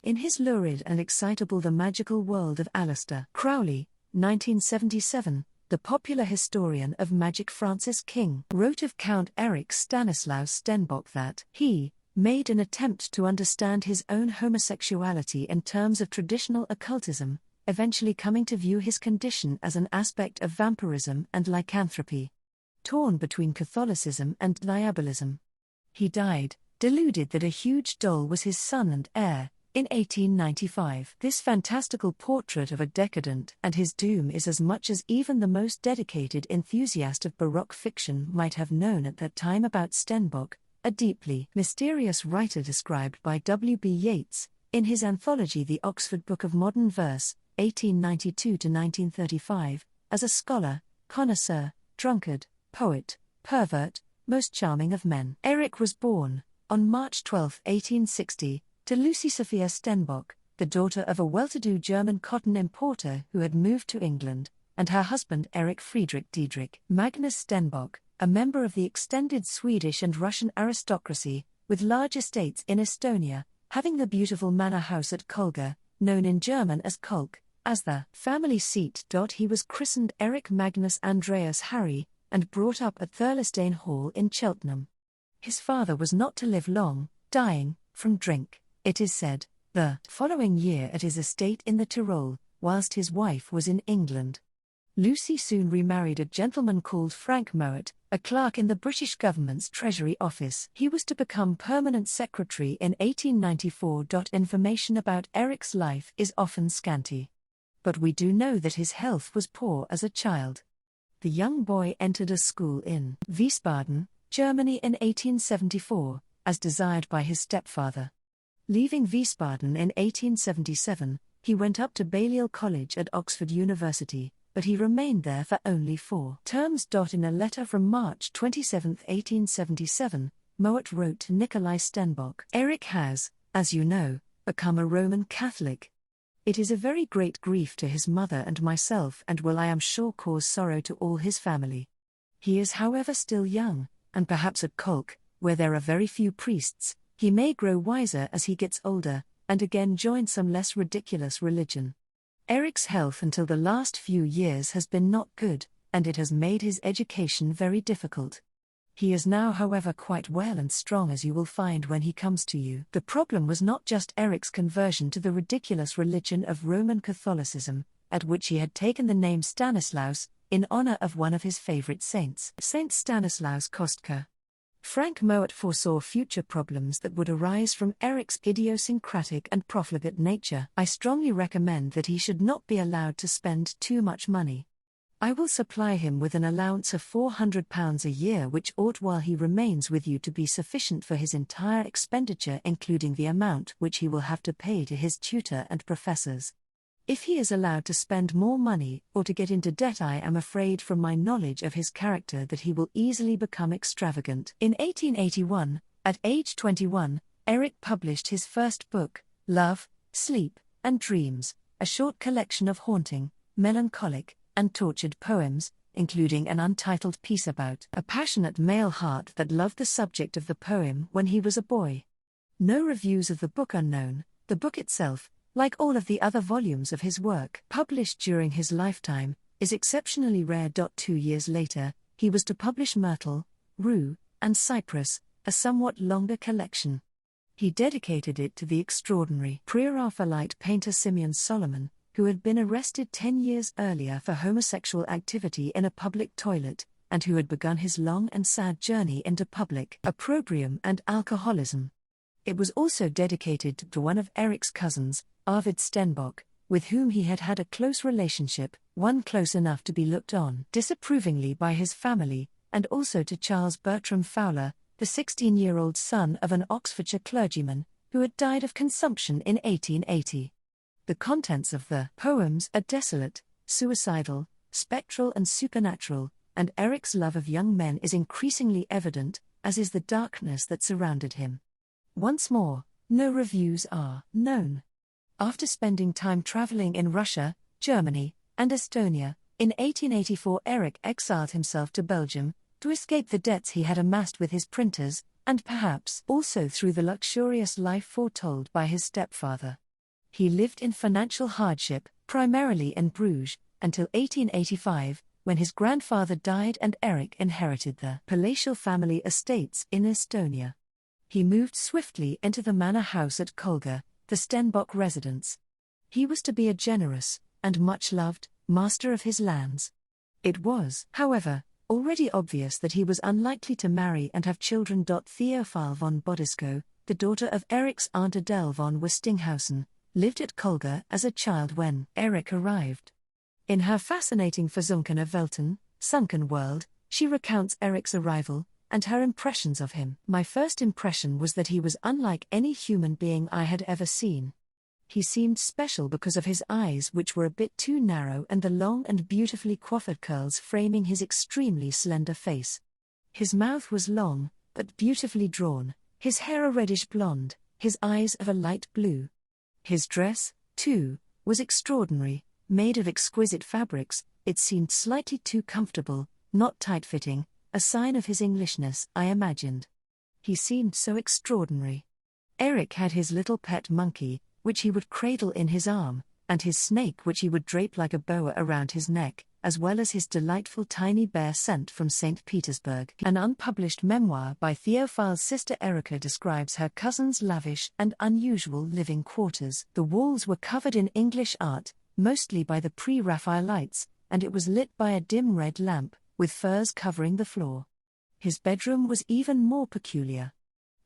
in his lurid and excitable The Magical World of Aleister Crowley, 1977, the popular historian of magic Francis King wrote of Count Eric Stanislaus Stenbock that he made an attempt to understand his own homosexuality in terms of traditional occultism, eventually coming to view his condition as an aspect of vampirism and lycanthropy. Torn between Catholicism and diabolism, he died, deluded that a huge doll was his son and heir, in 1895. This fantastical portrait of a decadent and his doom is as much as even the most dedicated enthusiast of Baroque fiction might have known at that time about Stenbock, a deeply mysterious writer described by W.B. Yeats, in his anthology The Oxford Book of Modern Verse, 1892–1935, as a scholar, connoisseur, drunkard, poet, pervert, most charming of men. Eric was born, on March 12, 1860, to Lucy Sophia Stenbock, the daughter of a well-to-do German cotton importer who had moved to England, and her husband Eric Friedrich Diedrich Magnus Stenbock, a member of the extended Swedish and Russian aristocracy, with large estates in Estonia, having the beautiful manor house at Kolga, known in German as Kolk, as the family seat. He was christened Eric Magnus Andreas Harry, and brought up at Thurlestane Hall in Cheltenham. His father was not to live long, dying from drink, it is said, the following year at his estate in the Tyrol, whilst his wife was in England. Lucy soon remarried a gentleman called Frank Mowat, a clerk in the British government's Treasury Office. He was to become permanent secretary in 1894. Information about Eric's life is often scanty, but we do know that his health was poor as a child. The young boy entered a school in Wiesbaden, Germany in 1874, as desired by his stepfather. Leaving Wiesbaden in 1877, he went up to Balliol College at Oxford University, but he remained there for only 4 terms. In a letter from March 27, 1877, Mowat wrote to Nikolai Stenbock, "Eric has, as you know, become a Roman Catholic. It is a very great grief to his mother and myself, and will, I am sure, cause sorrow to all his family. He is, however, still young, and perhaps at Kolk, where there are very few priests, he may grow wiser as he gets older, and again join some less ridiculous religion. Eric's health until the last few years has been not good, and it has made his education very difficult. He is now, however, quite well and strong, as you will find when he comes to you." The problem was not just Eric's conversion to the ridiculous religion of Roman Catholicism, at which he had taken the name Stanislaus, in honor of one of his favorite saints, Saint Stanislaus Kostka. Frank Mowat foresaw future problems that would arise from Eric's idiosyncratic and profligate nature. "I strongly recommend that he should not be allowed to spend too much money. I will supply him with an allowance of £400 a year, which ought, while he remains with you, to be sufficient for his entire expenditure, including the amount which he will have to pay to his tutor and professors. If he is allowed to spend more money or to get into debt, I am afraid from my knowledge of his character that he will easily become extravagant." In 1881, at age 21, Eric published his first book, Love, Sleep, and Dreams, a short collection of haunting, melancholic, and tortured poems, including an untitled piece about a passionate male heart that loved the subject of the poem when he was a boy. No reviews of the book are known. The book itself, like all of the other volumes of his work published during his lifetime, is exceptionally rare. 2 years later, he was to publish Myrtle, Rue, and Cypress, a somewhat longer collection. He dedicated it to the extraordinary Pre-Raphaelite painter Simeon Solomon, who had been arrested 10 years earlier for homosexual activity in a public toilet, and who had begun his long and sad journey into public opprobrium and alcoholism. It was also dedicated to one of Eric's cousins, Arvid Stenbock, with whom he had had a close relationship, one close enough to be looked on disapprovingly by his family, and also to Charles Bertram Fowler, the 16-year-old son of an Oxfordshire clergyman, who had died of consumption in 1880. The contents of the poems are desolate, suicidal, spectral and supernatural, and Eric's love of young men is increasingly evident, as is the darkness that surrounded him. Once more, no reviews are known. After spending time traveling in Russia, Germany, and Estonia, in 1884 Eric exiled himself to Belgium, to escape the debts he had amassed with his printers, and perhaps also through the luxurious life foretold by his stepfather. He lived in financial hardship, primarily in Bruges, until 1885, when his grandfather died and Eric inherited the palatial family estates in Estonia. He moved swiftly into the manor house at Kolga, the Stenbock residence. He was to be a generous, and much-loved, master of his lands. It was, however, already obvious that he was unlikely to marry and have children. Theophile von Bodisco, the daughter of Eric's aunt Adele von Westinghausen, lived at Kolga as a child when Eric arrived. In her fascinating Versunkene Welten, Sunken World, she recounts Eric's arrival and her impressions of him. "My first impression was that he was unlike any human being I had ever seen. He seemed special because of his eyes, which were a bit too narrow, and the long and beautifully coiffed curls framing his extremely slender face. His mouth was long, but beautifully drawn, his hair a reddish blonde, his eyes of a light blue. His dress, too, was extraordinary, made of exquisite fabrics. It seemed slightly too comfortable, not tight-fitting, a sign of his Englishness, I imagined. He seemed so extraordinary. Eric had his little pet monkey, which he would cradle in his arm, and his snake which he would drape like a boa around his neck, as well as his delightful tiny bear sent from St. Petersburg." An unpublished memoir by Theophile's sister Erica describes her cousin's lavish and unusual living quarters. The walls were covered in English art, mostly by the pre-Raphaelites, and it was lit by a dim red lamp, with furs covering the floor. His bedroom was even more peculiar.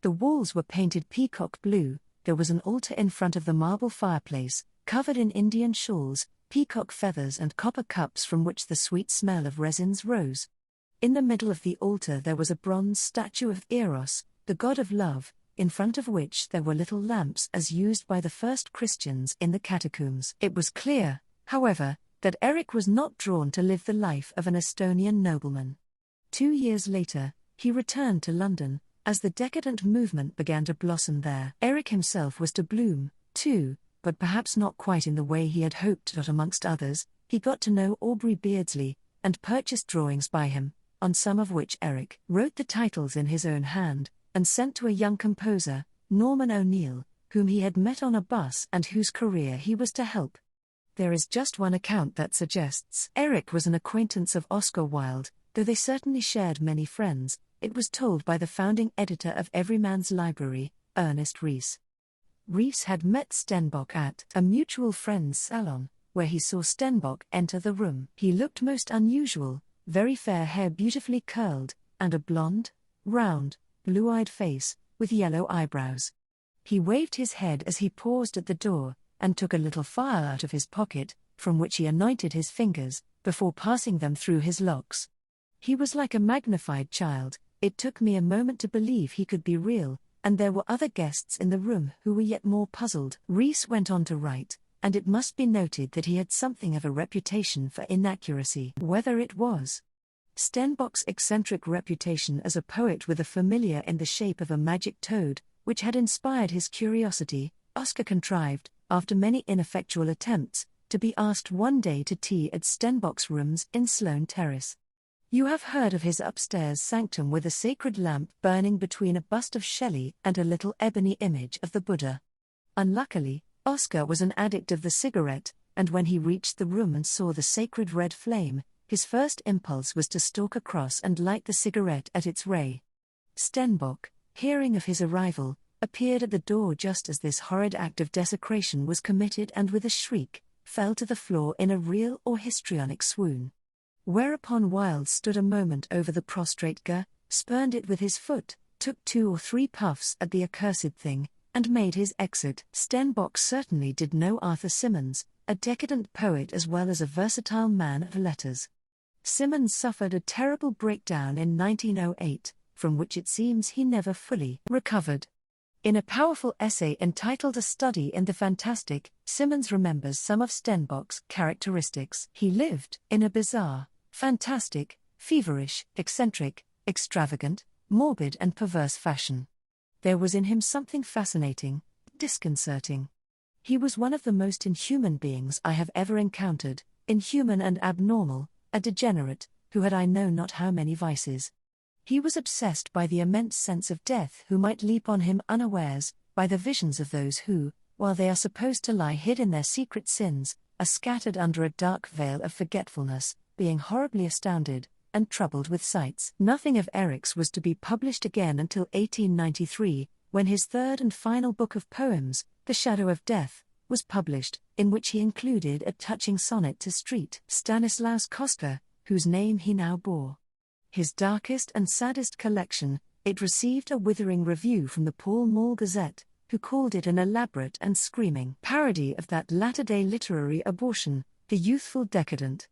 The walls were painted peacock blue. There was an altar in front of the marble fireplace, covered in Indian shawls, peacock feathers and copper cups from which the sweet smell of resins rose. In the middle of the altar there was a bronze statue of Eros, the god of love, in front of which there were little lamps as used by the first Christians in the catacombs. It was clear, however, that Eric was not drawn to live the life of an Estonian nobleman. 2 years later, he returned to London, as the decadent movement began to blossom there. Eric himself was to bloom, too, but perhaps not quite in the way he had hoped. Amongst others, he got to know Aubrey Beardsley, and purchased drawings by him, on some of which Eric wrote the titles in his own hand, and sent to a young composer, Norman O'Neill, whom he had met on a bus and whose career he was to help. There is just one account that suggests Eric was an acquaintance of Oscar Wilde, though they certainly shared many friends. It was told by the founding editor of Everyman's Library, Ernest Rhys. Rhys had met Stenbock at a mutual friend's salon, where he saw Stenbock enter the room. He looked most unusual, very fair hair beautifully curled, and a blonde, round, blue-eyed face, with yellow eyebrows. He waved his head as he paused at the door, and took a little phial out of his pocket, from which he anointed his fingers, before passing them through his locks. He was like a magnified child. It took me a moment to believe he could be real, and there were other guests in the room who were yet more puzzled. Rhys went on to write, and it must be noted that he had something of a reputation for inaccuracy. Whether it was Stenbock's eccentric reputation as a poet with a familiar in the shape of a magic toad, which had inspired his curiosity, Oscar contrived, after many ineffectual attempts, to be asked one day to tea at Stenbock's rooms in Sloane Terrace. You have heard of his upstairs sanctum with a sacred lamp burning between a bust of Shelley and a little ebony image of the Buddha. Unluckily, Oscar was an addict of the cigarette, and when he reached the room and saw the sacred red flame, his first impulse was to stalk across and light the cigarette at its ray. Stenbock, hearing of his arrival, appeared at the door just as this horrid act of desecration was committed and with a shriek, fell to the floor in a real or histrionic swoon. Whereupon Wilde stood a moment over the prostrate Ger, spurned it with his foot, took 2 or 3 puffs at the accursed thing, and made his exit. Stenbock certainly did know Arthur Symons, a decadent poet as well as a versatile man of letters. Symons suffered a terrible breakdown in 1908, from which it seems he never fully recovered. In a powerful essay entitled A Study in the Fantastic, Symons remembers some of Stenbock's characteristics. He lived in a bizarre, fantastic, feverish, eccentric, extravagant, morbid and perverse fashion. There was in him something fascinating, disconcerting. He was one of the most inhuman beings I have ever encountered, inhuman and abnormal, a degenerate, who had I know not how many vices. He was obsessed by the immense sense of death who might leap on him unawares, by the visions of those who, while they are supposed to lie hid in their secret sins, are scattered under a dark veil of forgetfulness, being horribly astounded, and troubled with sights. Nothing of Eric's was to be published again until 1893, when his third and final book of poems, The Shadow of Death, was published, in which he included a touching sonnet to Street Stanislaus Kostka, whose name he now bore. His darkest and saddest collection, it received a withering review from the Pall Mall Gazette, who called it an elaborate and screaming parody of that latter-day literary abortion, the youthful decadent.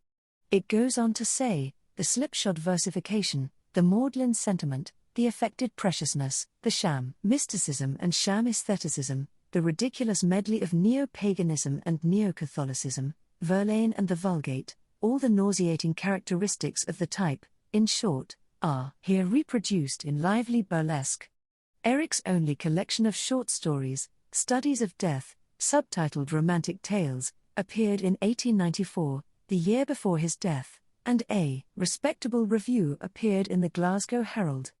It goes on to say, the slipshod versification, the maudlin sentiment, the affected preciousness, the sham mysticism and sham aestheticism, the ridiculous medley of neo-paganism and neo-Catholicism, Verlaine and the Vulgate, all the nauseating characteristics of the type, in short, are here reproduced in lively burlesque. Eric's only collection of short stories, Studies of Death, subtitled Romantic Tales, appeared in 1894, the year before his death, and a respectable review appeared in the Glasgow Herald.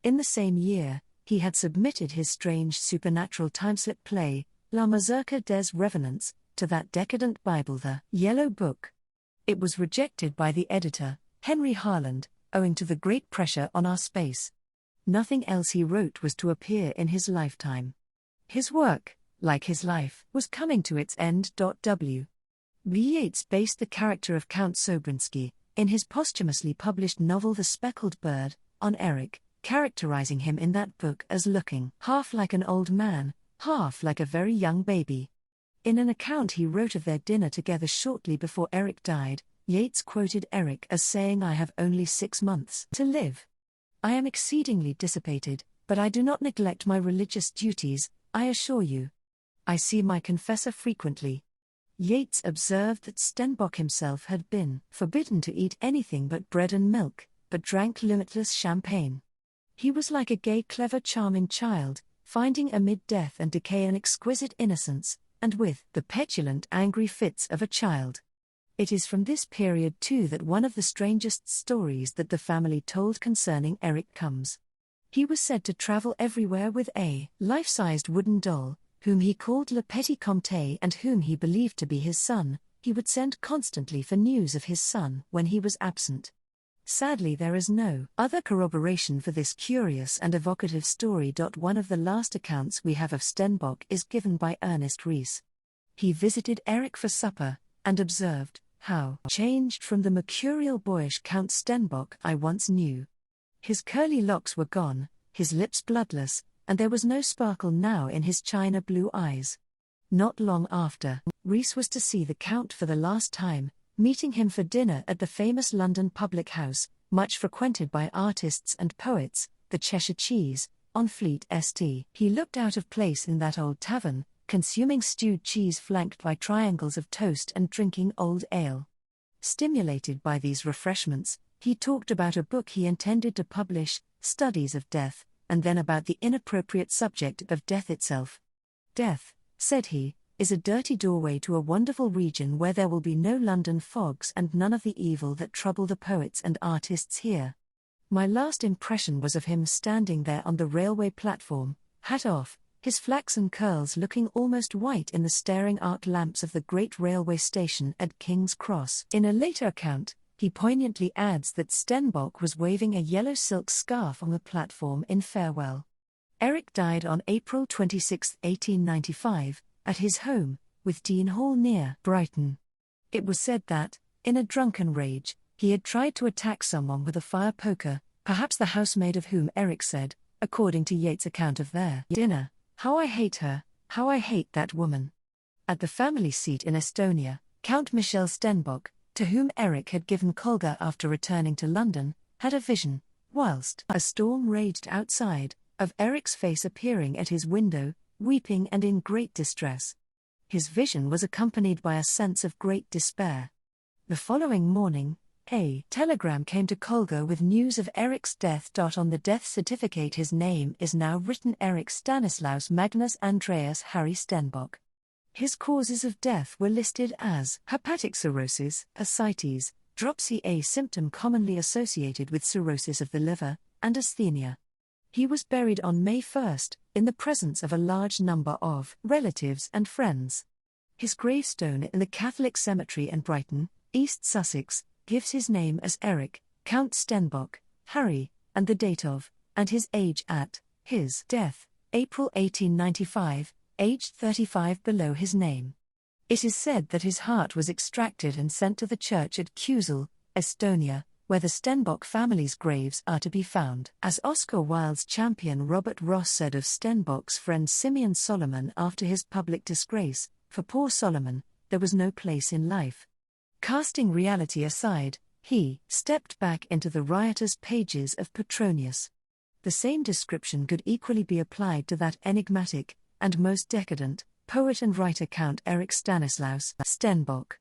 In the same year, he had submitted his strange supernatural timeslip play, La Mazurka des Revenants, to that decadent Bible, the Yellow Book. It was rejected by the editor, Henry Harland, owing to the great pressure on our space. Nothing else he wrote was to appear in his lifetime. His work, like his life, was coming to its end. W. B. Yeats based the character of Count Sobrinsky, in his posthumously published novel The Speckled Bird, on Eric, characterizing him in that book as looking half like an old man, half like a very young baby. In an account he wrote of their dinner together shortly before Eric died, Yeats quoted Eric as saying, "I have only 6 months to live. I am exceedingly dissipated, but I do not neglect my religious duties, I assure you. I see my confessor frequently." Yeats observed that Stenbock himself had been forbidden to eat anything but bread and milk, but drank limitless champagne. He was like a gay, clever, charming child, finding amid death and decay an exquisite innocence, and with the petulant, angry fits of a child. It is from this period too that one of the strangest stories that the family told concerning Eric comes. He was said to travel everywhere with a life-sized wooden doll, whom he called Le Petit Comte and whom he believed to be his son. He would send constantly for news of his son when he was absent. Sadly, there is no other corroboration for this curious and evocative story. One of the last accounts we have of Stenbock is given by Ernest Rhys. He visited Eric for supper, and observed, "How changed from the mercurial boyish Count Stenbock I once knew. His curly locks were gone, his lips bloodless, and there was no sparkle now in his china blue eyes." Not long after, Rhys was to see the Count for the last time, meeting him for dinner at the famous London public house, much frequented by artists and poets, the Cheshire Cheese, on Fleet St. He looked out of place in that old tavern, consuming stewed cheese flanked by triangles of toast and drinking old ale. Stimulated by these refreshments, he talked about a book he intended to publish, Studies of Death, and then about the inappropriate subject of death itself. "Death," said he, "is a dirty doorway to a wonderful region where there will be no London fogs and none of the evil that trouble the poets and artists here." My last impression was of him standing there on the railway platform, hat off, his flaxen curls looking almost white in the staring arc lamps of the great railway station at King's Cross. In a later account, he poignantly adds that Stenbock was waving a yellow silk scarf on the platform in farewell. Eric died on April 26, 1895, at his home, with Dean Hall near Brighton. It was said that, in a drunken rage, he had tried to attack someone with a fire poker, perhaps the housemaid of whom Eric said, according to Yeats' account of their dinner, "How I hate her, how I hate that woman." At the family seat in Estonia, Count Michel Stenbock, to whom Eric had given Kolga after returning to London, had a vision, whilst a storm raged outside, of Eric's face appearing at his window, weeping and in great distress. His vision was accompanied by a sense of great despair. The following morning, a telegram came to Kolga with news of Eric's death. On the death certificate his name is now written Eric Stanislaus Magnus Andreas Harry Stenbock. His causes of death were listed as hepatic cirrhosis, ascites, dropsy, a symptom commonly associated with cirrhosis of the liver, and asthenia. He was buried on May 1, in the presence of a large number of relatives and friends. His gravestone in the Catholic Cemetery in Brighton, East Sussex, gives his name as Eric, Count Stenbock, Harry, and the date of, and his age at, his death, April 1895, aged 35 below his name. It is said that his heart was extracted and sent to the church at Kusel, Estonia, where the Stenbock family's graves are to be found. As Oscar Wilde's champion Robert Ross said of Stenbock's friend Simeon Solomon after his public disgrace, for poor Solomon, there was no place in life. Casting reality aside, he stepped back into the riotous pages of Petronius. The same description could equally be applied to that enigmatic, and most decadent, poet and writer Count Erich Stanislaus Stenbock.